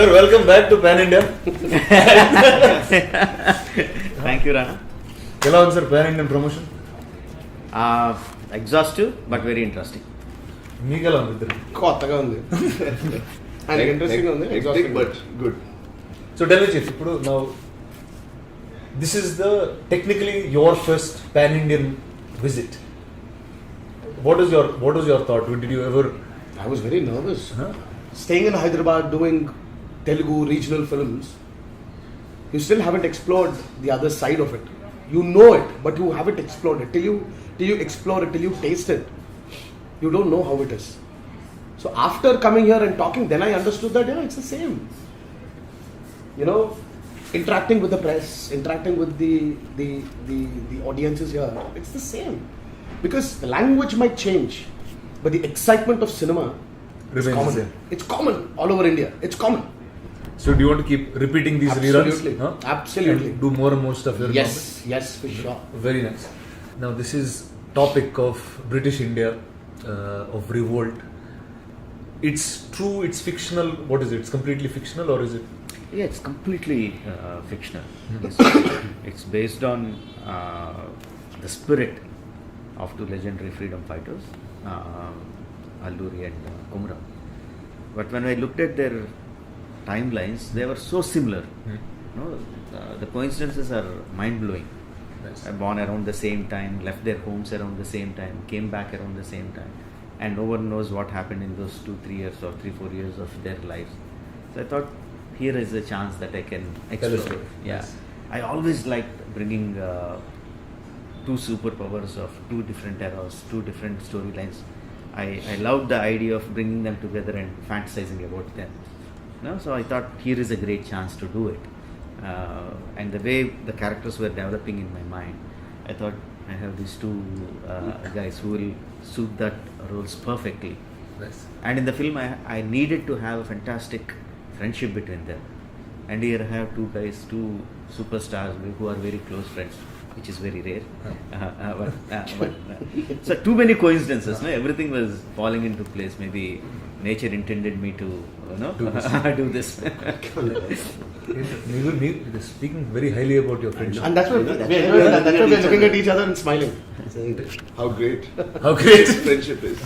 Sir, welcome back to Pan India. Thank you, Rana. ఎలా ఉంది sir pan Indian promotion? Exhaustive but very interesting. మీకు ఎలా ఉంది ఇద్దరు? కొత్తగా ఉంది అండ్ ఇంట్రెస్టింగ్ ఉంది, exhausting but good. So tell me chief, ఇప్పుడు now this is the technically your first pan Indian visit. What was your thought? Did you ever? I was very nervous. Staying in Hyderabad doing Telugu regional films, you still haven't explored the other side of it. You know it, but you haven't explored it. Till you explore it, till you taste it, you don't know how it is. So after coming here and talking, then I understood that it's the same. You know, interacting with the press, interacting with the audiences here, it's the same. Because the language might change, but the excitement of cinema is common. It's common all over India. It's common. So do you want to keep repeating these reruns? Absolutely. And do more and more stuff here? Yes, for sure. Very nice. Now this is topic of British India, of revolt. It's true, it's fictional. What is it? It's completely fictional, or is it? Yeah, it's completely fictional. It's based on the spirit of two legendary freedom fighters, Alluri and Kumram. But when I looked at their timelines, they were so similar. The coincidences are mind-blowing. Nice. Born around the same time, left their homes around the same time, came back around the same time, and no one knows what happened in those 2-3 years or 3-4 years of their lives. So I thought, here is a chance that I can explore. Yeah, Yes. I always liked bringing two superpowers of two different eras, two different storylines. I loved the idea of bringing them together and fantasizing about them. So I thought, here is a great chance to do it. And the way the characters were developing in my mind, I thought, I have these two guys who will suit that roles perfectly. Nice. And in the film, I needed to have a fantastic friendship between them. And here I have two guys, two superstars who are very close friends, which is very rare. So too many coincidences. Everything was falling into place. Maybe nature intended me to do this. You're speaking very highly about your friendship. And that's why we're looking at each other and smiling. Saying how great friendship is.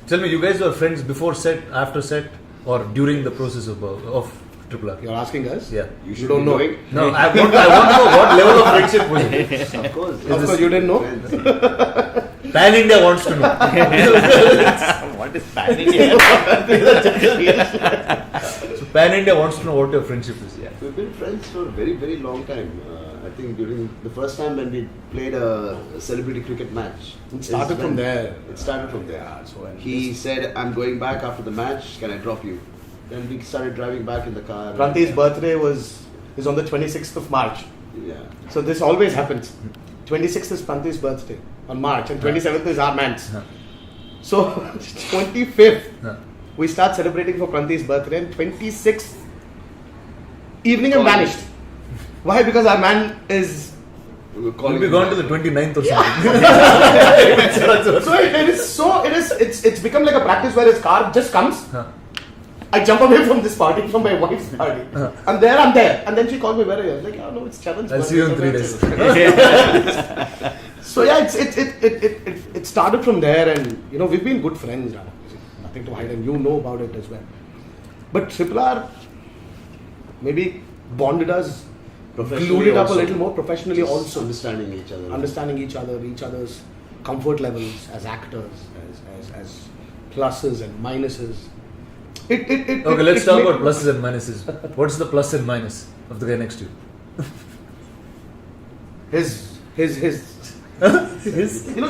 Tell me, you guys were friends before set, after set, or during the process of RRR? You're asking us? Yeah. You don't know. No, I want to know what level of friendship was it. Of course. Of course, you didn't know? Pan India wants to know. What is Pan India? So Pan India wants to know what your friendship is. Yeah. We've been friends for a very, very long time. I think during the first time when we played a celebrity cricket match. It started from there. It started from there. He said, I'm going back after the match, can I drop you? Then we started driving back in the car. Pranti's birthday is on the 26th of March. Yeah. So this always happens. 26th is Pranti's birthday on March and 27th is our man's. So 25th we start celebrating for Pranti's birthday and 26th evening and vanished. Why? Because our man is... We'll be gone to the 29th or something. So it's become like a practice where his car just comes. I jump away from this party, from my wife's party. I'm there. And then she called me, where are you? I was like, no, it's Charan's I'll see you in 3 days. So yeah, it started from there, and we've been good friends, Rana. Nothing to hide, and you know about it as well. But RRR maybe bonded us, glued it up a little more professionally also. Understanding each other. Each other's comfort levels as actors, as pluses and minuses. Okay, let's talk about pluses and minuses. What's the plus and minus of the guy next to you? His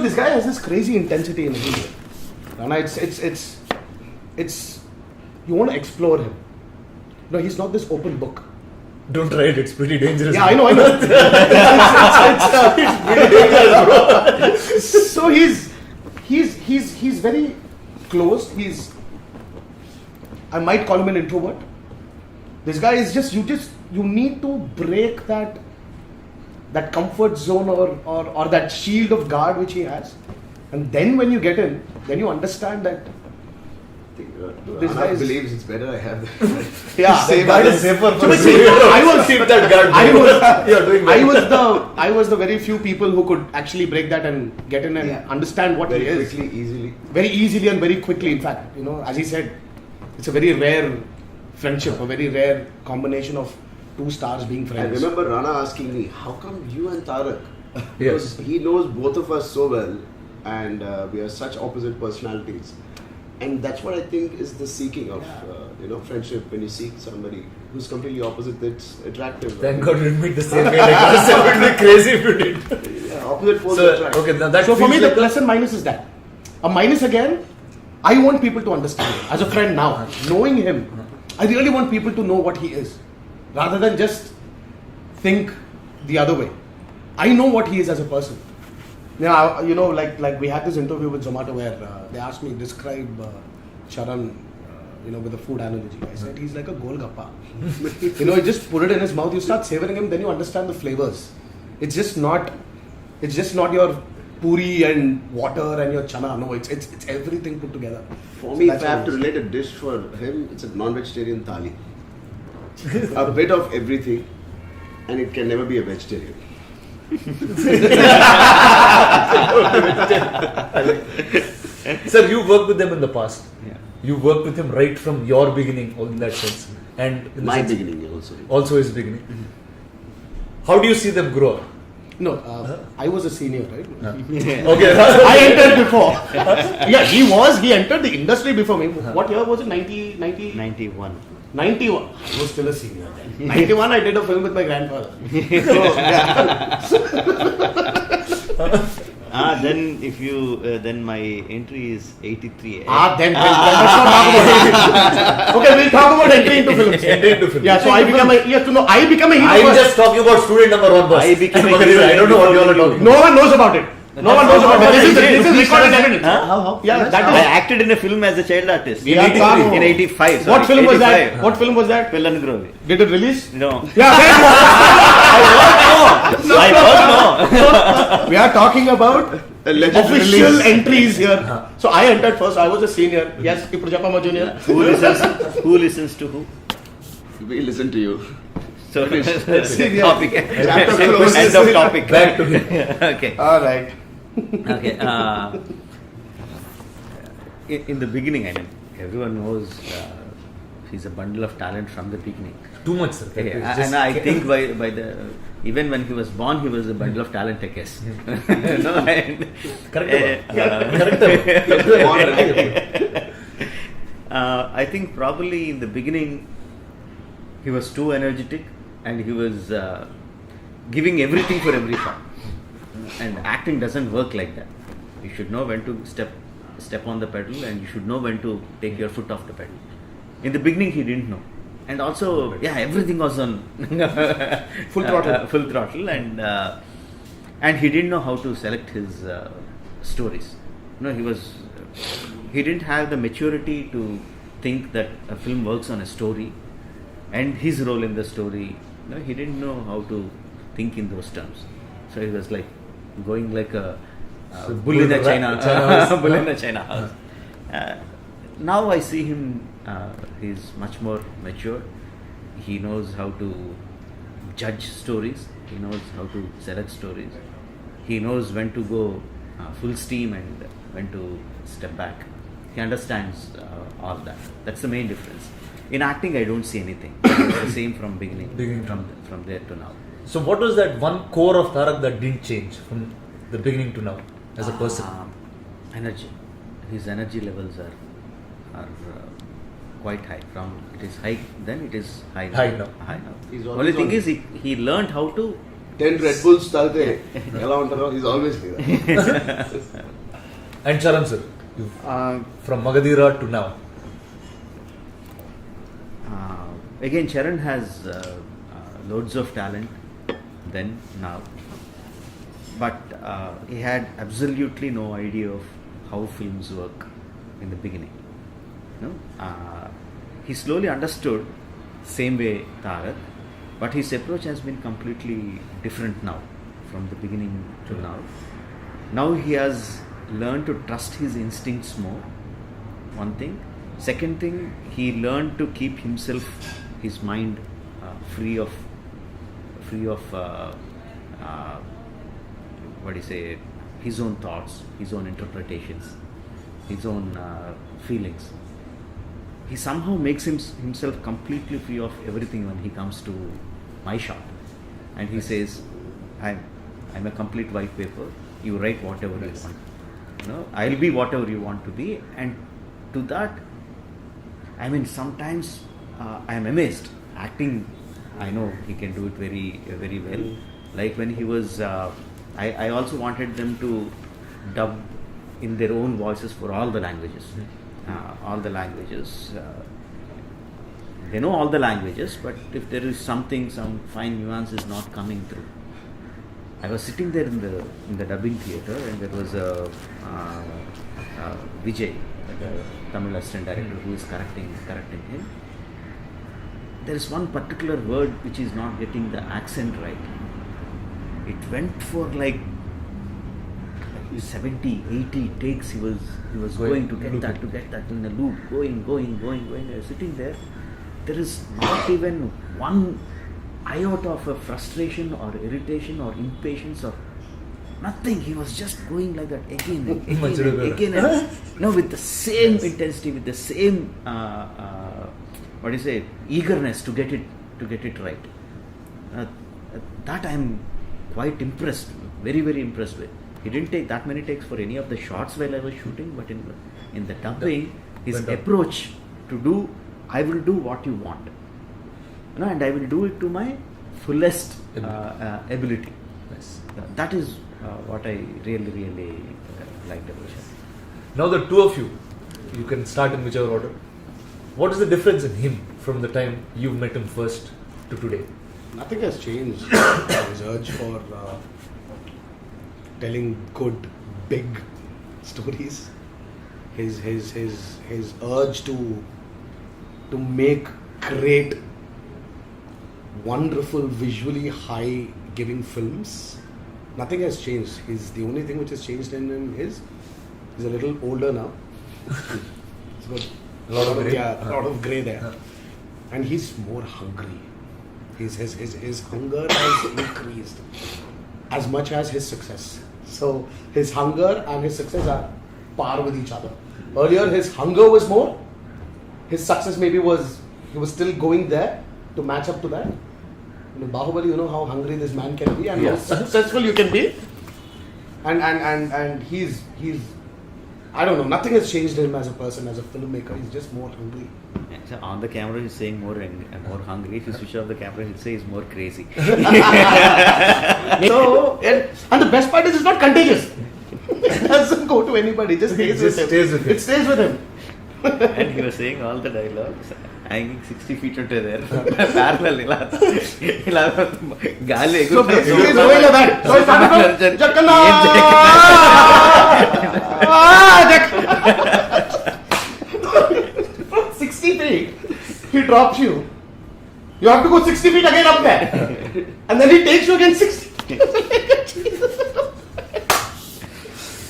this guy has this crazy intensity in him. Rana, it's you want to explore him. He's not this open book. Don't try it, it's pretty dangerous. Yeah, I know. It's pretty dangerous, bro. So he's very close. I might call him an introvert. This guy is you need to break that comfort zone or that shield of guard which he has. And then when you get in, then you understand that I think This Rana guy is- believes it's better I have Yeah, same That others. is safer So for basically, I was keep that guard. You're doing I was the very few people who could actually break that and get in and Yeah. understand what Very he is. quickly, easily. Very easily and very quickly. In fact, as he said, it's a very rare friendship, a very rare combination of two stars being I friends. remember Rana asking me, how come you and Tarak? Yes. Because he knows both of us so well, and we are such opposite personalities. And that's what I think is the seeking of friendship. When you seek somebody who's completely opposite, it's attractive. Thank God you didn't meet the same way like us. It would be crazy if you did. Yeah, opposite force So, attract. okay, now that So for feels me, the like plus and minus is that. A minus again, I want people to understand him. As a friend now, knowing him, I really want people to know what he is. Rather than just think the other way. I know what he is as a person. Now, like we had this interview with Zomato where they asked me describe Charan, with a food analogy. I said he's like a golgappa. You just put it in his mouth, you start savoring him, then you understand the flavors. It's just not your puri and water and your chana. No, it's everything put together. For So me, if that's I have what to it is. relate a dish for him, it's a non-vegetarian thali. A bit of everything, and it can never be a vegetarian. Sir, you worked with them in the past. Yeah. You worked with him right from your beginning, in that sense, and in the My sense- beginning also. also his beginning. How do you see them grow up? No, I was a senior, right? Okay, I entered before. Yeah, he entered the industry before me. What year was it? 90? 91. 91. I was still a senior then. 91, I did a film with my grandfather. Then if you then my entry is 83. Then let's not talk about it. Okay, we'll talk about entry into films. Entry into films. Yeah, so I become a hero I'm first. just talking about student number one boss. I became a hero I don't know what you all are talking No one knows about it. No one knows about it. This is recorded evidence. How? Yeah, that I is. acted in a film as a child artist. We are talking- In 85. What sorry, film was 85. that? What film was that? Pillan Grovi. Did it release? No. Yeah, I don't know. we are talking about Alleged official release. entries here. So I entered first. I was a senior. Yes, Iprajapama Junior. Who listens to who? We listen to you. So Yeah. topic. Chapter closes. End of topic. Back to him. Okay. All right. Okay. In the beginning, I mean, everyone knows he's a bundle of talent from the beginning. Too much, sir. Okay, It's just- and I think by the even when he was born, he was a bundle of talent, I guess. No, and, I think probably in the beginning he was too energetic and he was giving everything for every shot. And acting doesn't work like that. You should know when to step on the pedal, and you should know when to take your foot off the pedal. In the beginning, he didn't know, and also everything was on Full throttle. full throttle, and he didn't know how to select his stories. No, he didn't have the maturity to think that a film works on a story and his role in the story. No, he didn't know how to think in those terms. So he was like going like a bull in a China house. bull in a China house. Now I see him. He's much more mature. He knows how to judge stories. He knows how to select stories. He knows when to go full steam and when to step back. He understands all that. That's the main difference. In acting, I don't see anything. It's the same from beginning. From there to now. So what was that one core of Tarak that didn't change from the beginning to now as a person? Energy. His energy levels are quite high. From it is high, then it is high now. High now. High now. He's Only always thing on- is he learned how to. 10 Red Bulls talte. He's always like that. And Charan sir, from Magadira to now. Again, Charan has loads of talent then, now. But he had absolutely no idea of how films work in the beginning. No? He slowly understood, same way Tarak, but his approach has been completely different now, from the beginning to now. Now he has learned to trust his instincts more, one thing, Second thing, he learned to keep himself, his mind free of what do you say, his own thoughts, his own interpretations, his own feelings. He somehow makes himself completely free of everything when he comes to my shop, and he says, I'm a complete white paper. You write whatever you want. I'll be whatever you want to be. And to that, I mean, sometimes I am amazed. Acting, I know he can do it very, very well. Like when he was, I also wanted them to dub in their own voices for all the languages. All the languages. They know all the languages, but if there is some fine nuance is not coming through. I was sitting there in the dubbing theatre, and there was a Vijay, the Tamil assistant director, who is correcting him. There is one particular word which is not getting the accent right. It went for like 70, 80 takes. He was going to get that in a loop, going. I was sitting there. There is not even one iota of a frustration or irritation or impatience or nothing. He was just going like that again and again. With the same intensity, with the same eagerness to get it right. That I am quite impressed, very, very impressed with. He didn't take that many takes for any of the shots while I was shooting, but in the dubbing, his approach to do, I will do what you want, and I will do it to my fullest ability. Nice. That is what I really, really liked about him. Now the two of you can start in whichever order. What is the difference in him from the time you met him first to today? Nothing has changed. His urge for telling good, big stories. His urge to make great, wonderful, visually high-giving films. Nothing has changed. The only thing which has changed in him is he's a little older now. He's got a lot of grey there, and he's more hungry. His hunger has increased as much as his success. So his hunger and his success are par with each other. Earlier, his hunger was more. His success maybe he was still going there to match up to that. In Bahubali, you know how hungry this man can be and how successful you can be. And he's I don't know, nothing has changed him as a person, as a filmmaker. He's just more hungry. Yeah, so on the camera he's saying more hungry. If you switch off the camera, he'll say he's more crazy. So, and the best part is it's not contagious. It doesn't go to anybody. It just stays with him. It stays with him. And he was saying all the dialogues hanging 60 feet into there. Parallel. Gaali. So basically it's going like that. So it started from from 60 feet, he drops you. You have to go 60 feet again up there. And then he takes you again 60.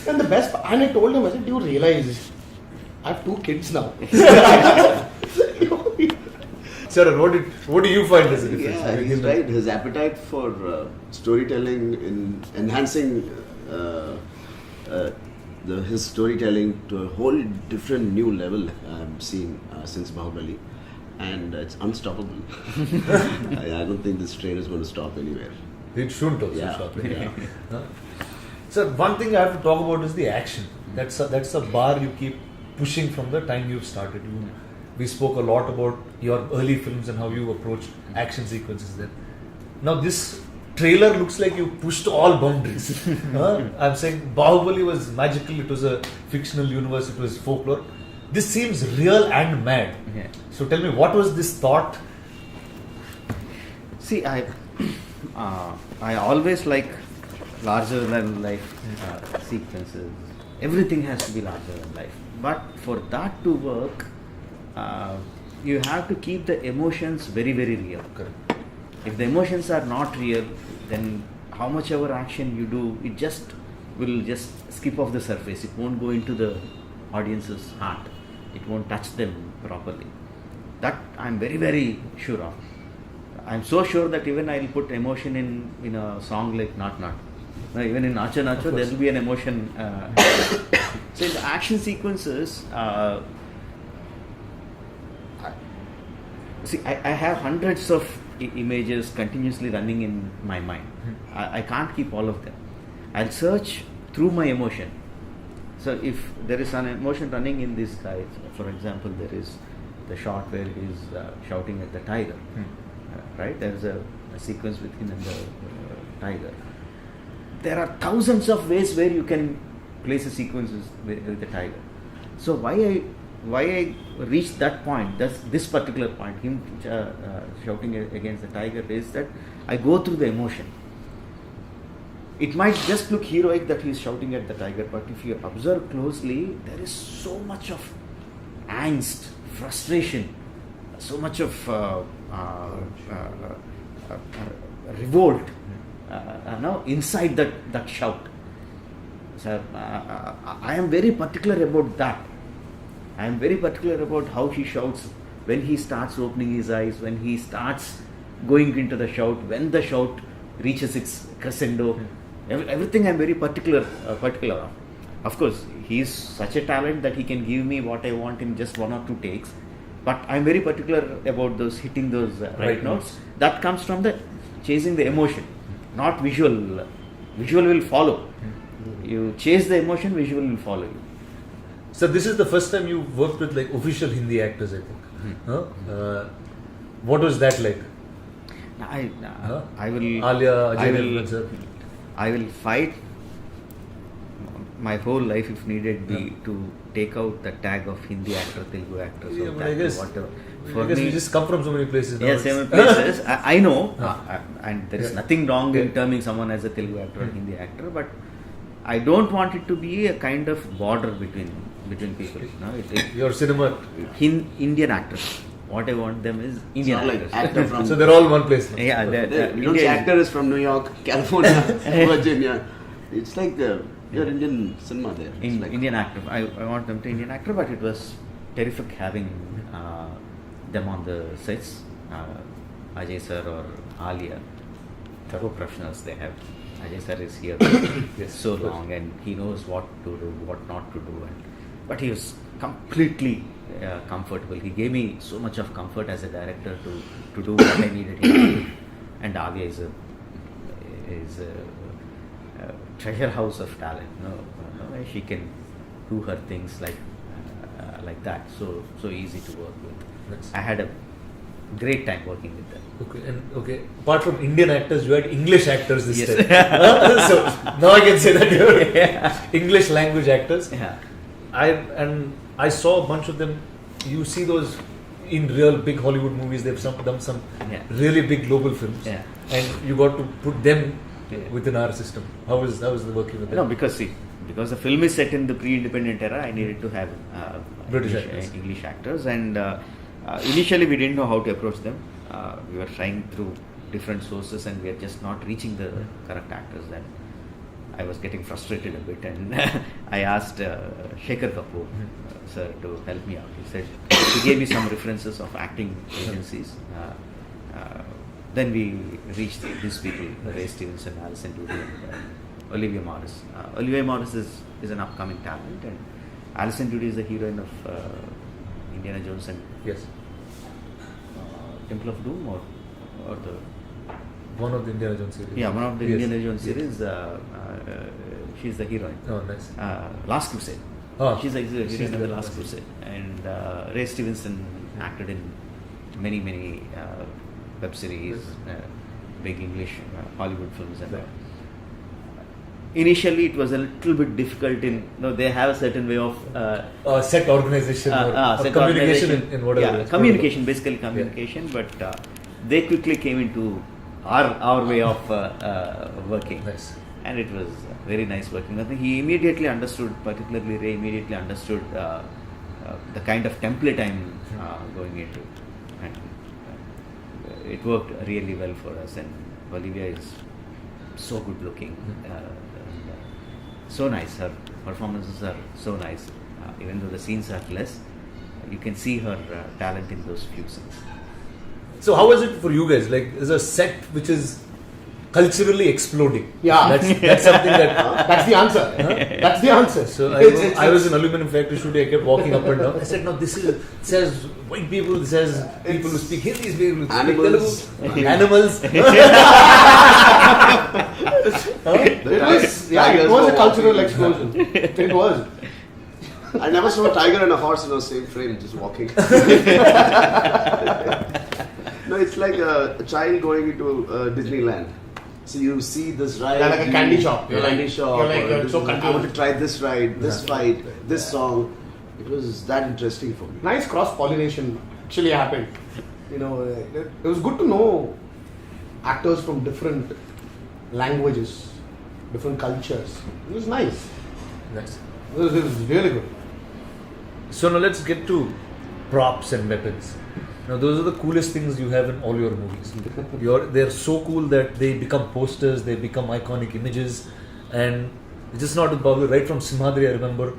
And the best part, and I told him, I said, do you realize I have 2 kids now? Charan, what do you find as a difference? Yeah, he's right. His appetite for storytelling, in enhancing his storytelling to a whole different new level I'm seeing since Bahubali, and it's unstoppable. I don't think this train is going to stop anywhere. It shouldn't also stop anywhere. So one thing I have to talk about is the action. That's a bar you keep pushing from the time you've started. We spoke a lot about your early films and how you approached action sequences then. Now this trailer looks like you pushed all boundaries. I'm saying Bahubali was magical, it was a fictional universe, it was folklore. This seems real and mad. Yeah. So tell me, what was this thought? See, I always like larger than life sequences. Everything has to be larger than life. But for that to work, you have to keep the emotions very, very real. Correct. If the emotions are not real, then how much ever action you do, it will just skip off the surface. It won't go into the audience's heart. it won't touch them properly. That I'm very, very sure of. I'm so sure that even I'll put emotion in a song like Not Not. Even in Nacho Nacho, there will be an emotion. So in the action sequences, I have hundreds of images continuously running in my mind. I can't keep all of them. I'll search through my emotion. So if there is an emotion running in this guy, for example, there is the shot where he is shouting at the tiger, right? There is a sequence with him and the tiger. There are thousands of ways where you can place a sequence with the tiger. So why I reached that point, this particular point, him shouting against the tiger, is that I go through the emotion. It might just look heroic that he is shouting at the tiger, but if you observe closely, there is so much of angst, frustration, so much of revolt inside that shout. So I am very particular about that. I am very particular about how he shouts, when he starts opening his eyes, when he starts going into the shout, when the shout reaches its crescendo. Everything I am very particular of. Of course, he is such a talent that he can give me what I want in just 1 or 2 takes. But I am very particular about those hitting those right notes. That comes from the chasing the emotion, not visual. Visual will follow. You chase the emotion, visual will follow you. So this is the first time you worked with like official Hindi actors, I think. What was that like? I will. Alia, I will fight my whole life if needed be to take out the tag of Hindi actor, Telugu actor, so I guess, whatever. I guess we just come from so many places now. Yes, so many places. I know, and there is nothing wrong in terming someone as a Telugu actor or Hindi actor, but I don't want it to be a kind of border between people. No, Your cinema. Indian actors. What I want them is Indian actors. Like actor from So they're all one place now. Yeah, you don't say actor is from New York, California, Virginia. It's like your Indian cinema there. It's like Indian actor. I want them to Indian actor, but it was terrific having them on the sets. Ajay sir or Alia, thorough professionals they have. Ajay sir is here so long and he knows what to do, what not to do. But he was completely comfortable. He gave me so much of comfort as a director to do what I needed him to do. And Alia is a treasure house of talent. She can do her things like that. So easy to work with. I had a great time working with them. Okay. Apart from Indian actors, you had English actors this time. So now I can say that you're English language actors. Yeah. I saw a bunch of them. You see those in real big Hollywood movies. They've done some really big global films, and you got to put them within our system. How was the working with them? No, because the film is set in the pre-independent era, I needed to have English actors, and initially we didn't know how to approach them. We were trying through different sources, and we were just not reaching the correct actors. Then I was getting frustrated a bit, and I asked Shekhar Kapoor sir to help me out. He gave me some references of acting agencies. Then we reached these people, Ray Stevenson, Alison Doody, and Olivia Morris. Olivia Morris is an upcoming talent, and Alison Doody is the heroine of Indiana Jones and Temple of Doom, or the one of the Indiana Jones series. Yeah, one of the Indiana Jones series. She's the heroine. Oh, nice. Last Crusade. Oh, she's the heroine of the Last Crusade. And Ray Stevenson acted in many web series, big English Hollywood films and all. Initially, it was a little bit difficult. They have a certain way of set organization or set communication organization. in whatever. Yeah, communication, basically communication. But they quickly came into our way of working. Nice. And it was very nice working. I think he immediately understood, particularly Ray immediately understood the kind of template I'm going into. And it worked really well for us. And Olivia is so good looking. So nice. Her performances are so nice. Even though the scenes are less, you can see her talent in those few scenes. So how was it for you guys? Like, is a set which is culturally exploding. Yeah. That's something that. That's the answer. That's the answer. So I was in aluminum factory shooting. I kept walking up and down. I said, no, this says white people. This says people who speak Hindi. People who speak Animals. Telugu. Animals. It was a cultural explosion. It was. I never saw a tiger and a horse in the same frame just walking. No, it's like a child going into Disneyland. So you see this ride. Yeah, like a candy shop. You're You're like, so I want to try this ride, this fight, this song. It was that interesting for me. Nice cross pollination actually happened. You know, it was good to know actors from different languages, different cultures. It was nice. Nice. It was really good. So now let's get to props and weapons. Now those are the coolest things you have in all your movies. They're so cool that they become posters, they become iconic images, and it's just not about right from Simhadri. I remember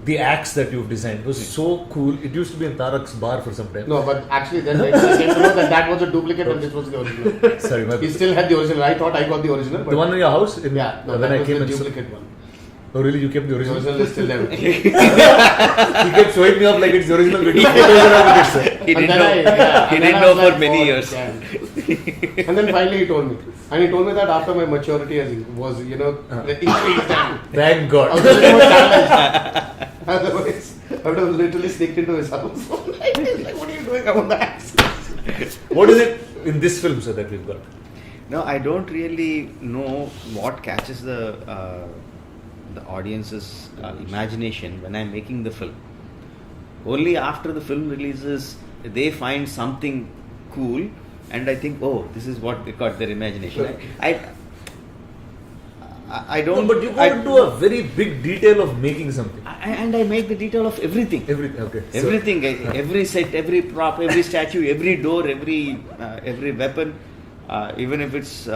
the axe that you've designed was so cool. It used to be in Tarak's bar for some time. No, but actually then I came to know that was a duplicate and this was the original. Sorry, He still had the original. I thought I got the original. But the one in your house? Yeah, no, when that I was came the and duplicate one. Oh really? You kept the The original? original is still there. He kept showing me up like it's the original. He He didn't know for many years. Yeah. And then finally he told me. And he told me that after my maturity was, increased. Thank I God. was a little more challenged. Otherwise, I would have literally sneaked into his house. Like, what are you doing? I want the axe. What is it in this film, sir, that we've got? No, I don't really know what catches the audience's imagination when I'm making the film. Only after the film releases, they find something cool, and I think, oh, this is what they caught their imagination. I don't. No, but you go into a very big detail of making something. And I make the detail of everything. Everything, okay. Everything, every set, every prop, every statue, every door, every weapon. Even if it's,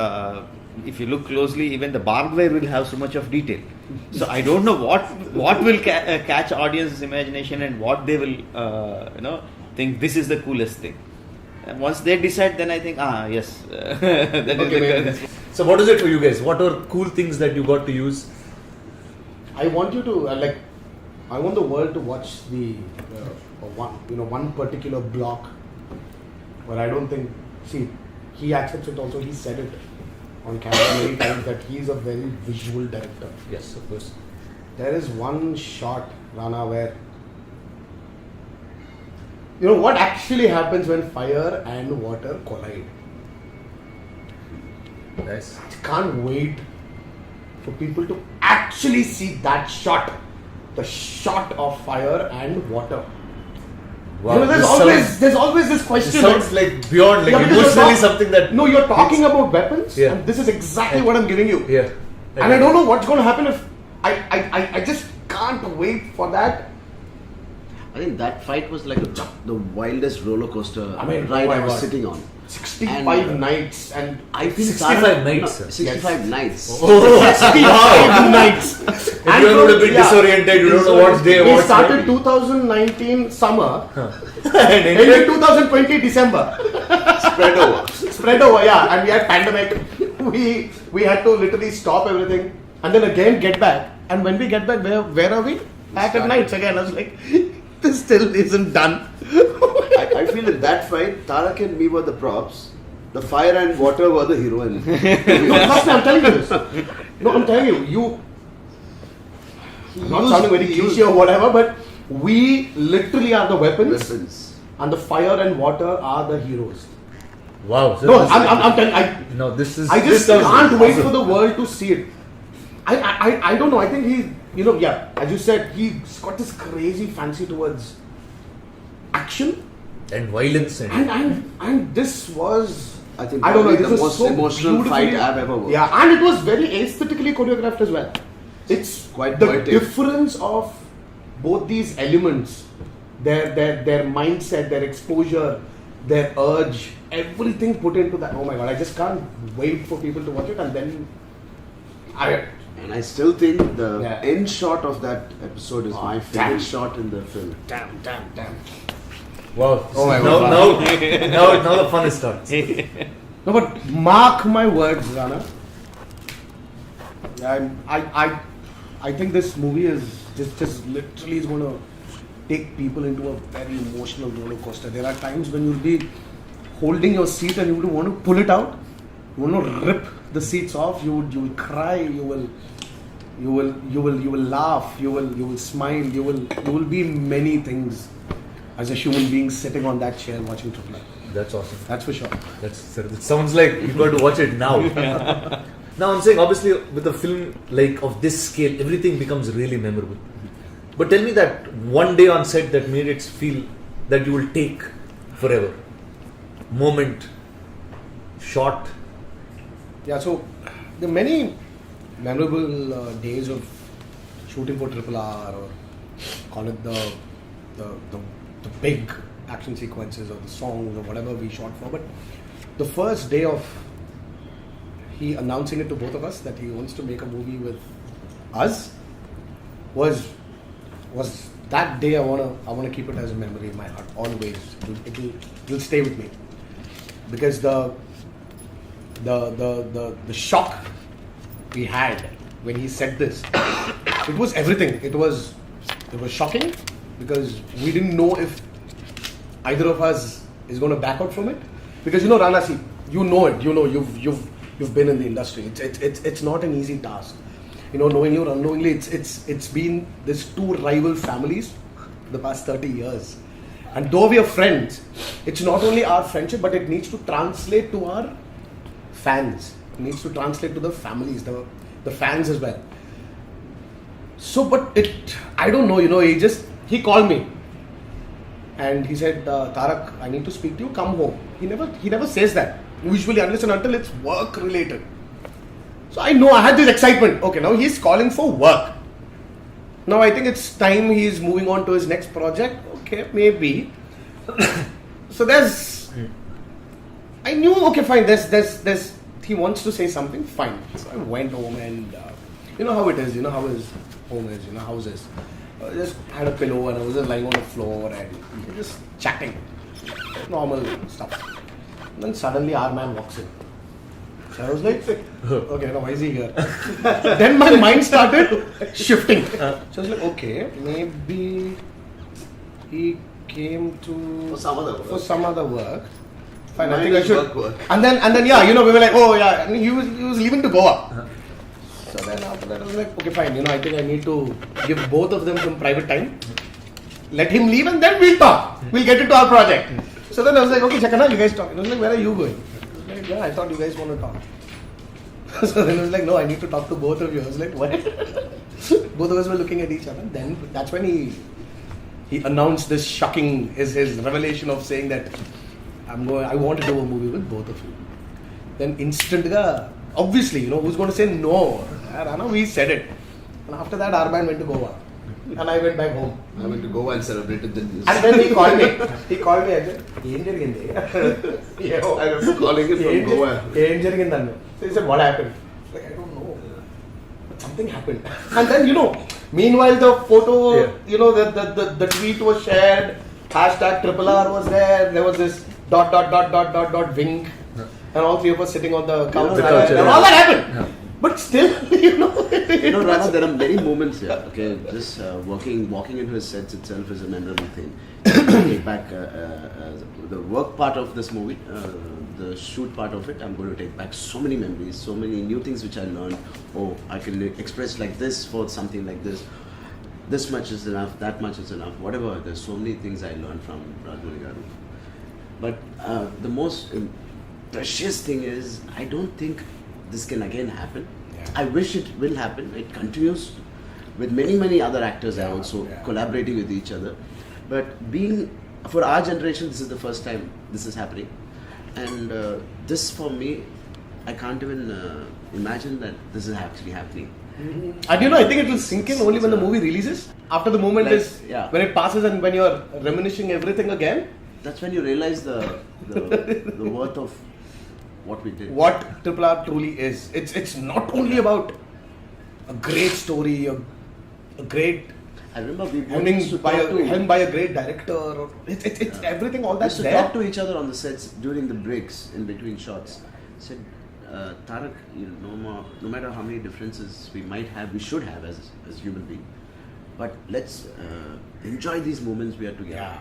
if you look closely, even the barbed wire will have so much of detail. So I don't know what will catch audience's imagination and what they will, think this is the coolest thing. And once they decide, then I think, yes, that is the. So what is it for you guys? What are cool things that you got to use? I want you to I want the world to watch the one particular block where I don't think. See, he accepts it. Also, he said it on camera many times that he is a very visual director. Yes, of course. There is one shot, Rana, where what actually happens when fire and water collide. Nice. I can't wait for people to actually see that shot. The shot of fire and water. Wow. There's always this question. This sounds like beyond, like because emotionally something that. No, you're talking about weapons, Yeah. and this is exactly what I'm giving you. Yeah. And I don't know what's going to happen if I just can't wait for that. I think that fight was like the wildest roller coaster ride oh my I was God. sitting on. 65 nights and I think 65 nights, sir. 65 nights. Oh, 65 nights. And you are a bit disoriented, you don't know what's day, We what's started 2019 summer, and ended 2020 December. Spread over, yeah. And we had pandemic. We had to literally stop everything and then again get back. And when we get back, where are we? Back at nights again. I was like, this still isn't done. I feel in that fight, Tarak and me were the props. The fire and water were the heroine. No, trust me, I'm telling you this. No, I'm telling you. I'm not sounding very cliche or whatever, but we literally are the weapons. And the fire and water are the heroes. wow. So No, I'm telling you. No, this is. I just this sounds can't wait awesome. for the world to see it. I don't know. I think he, as you said, he's got this crazy fancy towards action. And violence And this was, I think I don't know, probably this the was most so emotional fight beautifully- I've ever worked. Yeah, and it was very aesthetically choreographed as well. It's Quite the poetic. difference of both these elements, their mindset, their exposure, their urge, everything put into that. Oh my God, I just can't wait for people to watch it. And then And I still think the Yeah. end shot of that episode is my favorite damn. shot in the film. Damn. Wow. Oh my now, God. now the fun starts. No, but mark my words, Rana. I think this movie is just literally is going to take people into a very emotional roller coaster. There are times when you'll be holding your seat and you would want to pull it out. You want to rip the seats off. You will cry. You will laugh. You will smile. You will be many things as a human being sitting on that chair watching RRR. That's awesome. That's for sure. It sounds like you've got to watch it now. Now I'm saying, obviously, with a film like of this scale, everything becomes really memorable. But tell me that one day on set that made it feel that you will take forever. Moment, shot. Yeah, so there are many memorable days of shooting for RRR, or call it the big action sequences or the songs or whatever we shot for. But the first day of he announcing it to both of us that he wants to make a movie with us was that day. I wanna keep it as a memory in my heart always. It'll stay with me, because the shock we had when he said this, it was everything. It was shocking because we didn't know if either of us is going to back out from it. Because Rana, see, you know it. You've been in the industry. It's not an easy task. Knowingly or unknowingly, it's been these two rival families for the past 30 years. And though we are friends, it's not only our friendship, but it needs to translate to our fans. It needs to translate to the families, the fans as well. So, but I don't know, he called me and he said, Tarak, I need to speak to you, come home. He never says that, usually, unless and until it's work related. So I know I had this excitement. Okay, now he's calling for work. Now I think it's time he's moving on to his next project. Okay, maybe. So I knew, okay, fine, he wants to say something, fine. So I went home and you know how it is, how his home is, house is. I just had a pillow and I was just lying on the floor and just chatting. Normal stuff. And then suddenly our man walks in. So I was like, okay, now why is he here? Then my mind started shifting. So I was like, okay, maybe he came for some other work. Fine, I think I should. Work. And then yeah, we were like, oh yeah, and he was leaving to Goa. So then after that I was like, okay, fine, I think I need to give both of them some private time. Let him leave and then we'll talk. We'll get into our project. So then I was like, okay, Charan, you guys talk. I was like, where are you going? I was like, yeah, I thought you guys want to talk. So then I was like, no, I need to talk to both of you. I was like, what? Both of us were looking at each other. Then that's when he announced this shocking, his revelation of saying that I want to do a movie with both of you. Then instant, obviously, who's going to say no? Rana, we said it. And after that, our man went to Goa. And I went back home. I went to Goa and celebrated the news. And then he called me. And said, yeah, I was calling it from Goa. So he said, what happened? Like, I don't know. But something happened. And then, meanwhile the photo, the tweet was shared. Hashtag RRR was there. There was this ... wink. And all three of us sitting on the couch. And all that happened. Yeah. But still, Rana, there are many moments here. Okay, just walking into his sets itself is a memorable thing. Take back the work part of this movie, the shoot part of it. I'm going to take back so many memories, so many new things which I learned. Oh, I can express like this for something like this. This much is enough. That much is enough. Whatever. There's so many things I learned from Rajamouli garu. But the most precious thing is, I don't think this can again happen. Yeah. I wish it will happen. It continues with many other actors are also collaborating with each other. But for our generation, this is the first time this is happening. And this for me, I can't even imagine that this is actually happening. Mm-hmm. And I think it will sink in only when the movie releases. After the moment when it passes and when you're reminiscing everything again. That's when you realize the worth of what we did. What RRR truly is. It's not only about a great story, a great I remember we both helmed used to talk to helmed by a great director. Or it's everything, all we that's used to there. talk to each other on the sets during the breaks in between shots. Said, Tarak, no matter how many differences we might have, we should have as human beings, but let's enjoy these moments we are together. Yeah.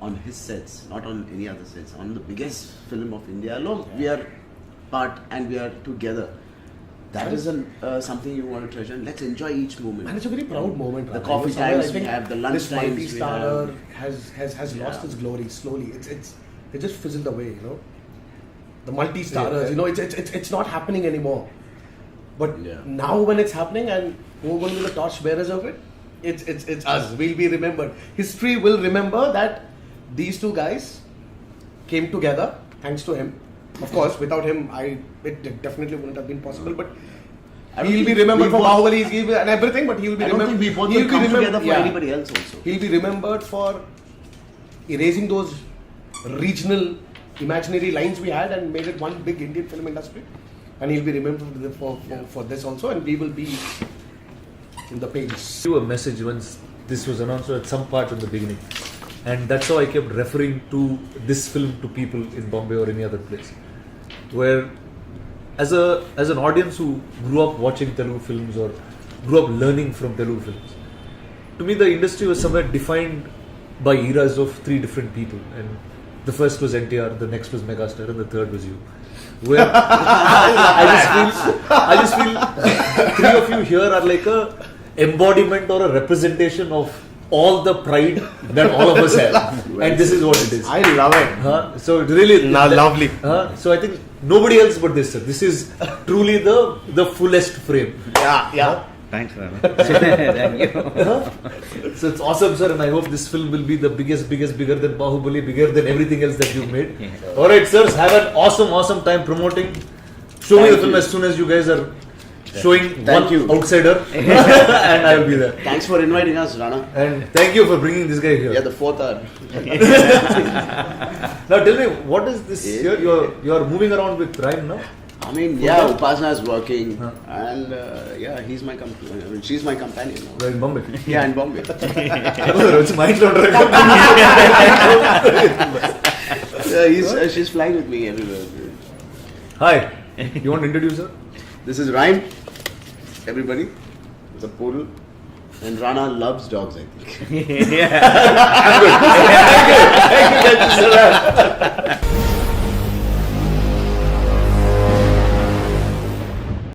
On his sets, not on any other sets. On the biggest film of India alone, we are part and we are together. That is something you want to treasure. Let's enjoy each moment. And it's a very proud moment. The Rana. coffee You know, somewhere times I think we have, the lunch this times we multi-starrer have. has lost Yeah. its glory slowly. It just fizzled away. The multi-starrers. It's not happening anymore. But now when it's happening, and who are going to be the torch bearers of it? It's us. We'll be remembered. History will remember that these two guys came together thanks to him. Of course, without him, it definitely wouldn't have been possible. But he'll be remembered for Bahubali and everything. But he'll be I don't remembered. think we both he'll will be come remembered- together for anybody else also. He'll be remembered for erasing those regional imaginary lines we had and made it one big Indian film industry. And he'll be remembered for this also. And we will be in the pages. You a message once this was announced at some part in the beginning, and that's how I kept referring to this film to people in Bombay or any other place, where as an audience who grew up watching Telugu films or grew up learning from Telugu films, to me the industry was somewhere defined by eras of three different people, and the first was NTR, the next was Megastar, and the third was you. Where I just feel three of you here are like a embodiment or a representation of all the pride that all of us have, and this is what it is. I love it. So it really Lovely. So I think nobody else but this, sir. This is truly the fullest frame. Yeah. Thanks, Rana. Thank you. So it's awesome, sir, and I hope this film will be the biggest, bigger than Bahubali, bigger than everything else that you've made. All right, sirs, have an awesome time promoting. Show me the film as soon as you guys are showing Thank one you. outsider, and I'll be there. Thanks for inviting us, Rana. And thank you for bringing this guy here. Yeah, the fourth hour. Now tell me, what is this here? You're moving around with Ryan now? I mean, yeah, Upasana is working, and he's my companion. I mean, she's my companion now. We're in Bombay. Yeah, in Bombay. It's mind laundering. She's flying with me everywhere. Hi, you want to introduce her? This is Ryan. Everybody, it's a poodle, and Rana loves dogs, I think. Thank you. Thank you. Thank you.